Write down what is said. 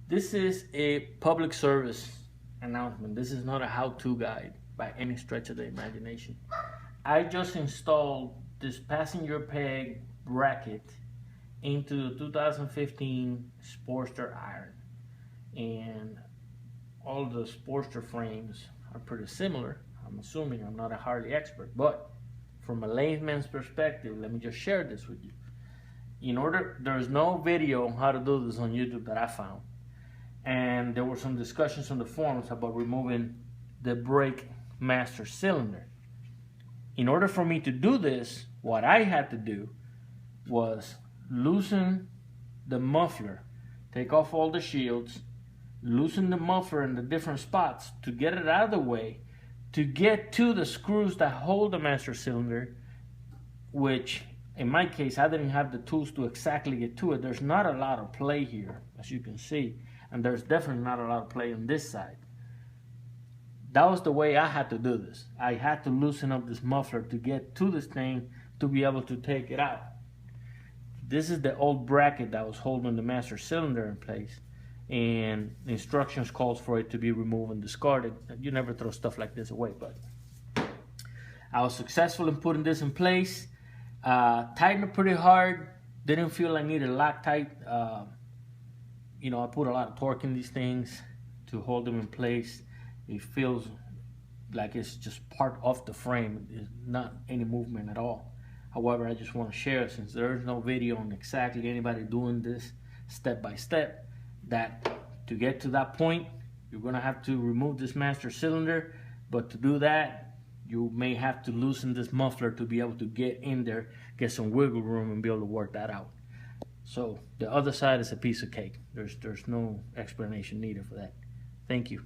This is a public service announcement. This is not a how-to guide by any stretch of the imagination. I just installed this passenger peg bracket into the 2015 Sportster Iron, and all the Sportster frames are pretty similar. I'm assuming, I'm not a Harley expert, but from a layman's perspective, let me just share this with you. There's no video on how to do this on YouTube that I found. And there were some discussions on the forums about removing the brake master cylinder. In order for me to do this, what I had to do was loosen the muffler, take off all the shields, loosen the muffler in the different spots to get it out of the way, to get to the screws that hold the master cylinder, which in my case, I didn't have the tools to exactly get to it. There's not a lot of play here, as you can see, and there's definitely not a lot of play on this side. That was the way I had to do this. I had to loosen up this muffler to get to this thing to be able to take it out. This is the old bracket that was holding the master cylinder in place, and the instructions calls for it to be removed and discarded. You never throw stuff like this away, but I was successful in putting this in place. Tightened it pretty hard. Didn't feel I needed Loctite. I put a lot of torque in these things to hold them in place. It feels like it's just part of the frame. It's not any movement at all. However, I just want to share, since there is no video on exactly anybody doing this step by step, that to get to that point, you're going to have to remove this master cylinder. But to do that, you may have to loosen this muffler to be able to get in there, get some wiggle room, and be able to work that out. So the other side is a piece of cake. There's no explanation needed for that. Thank you.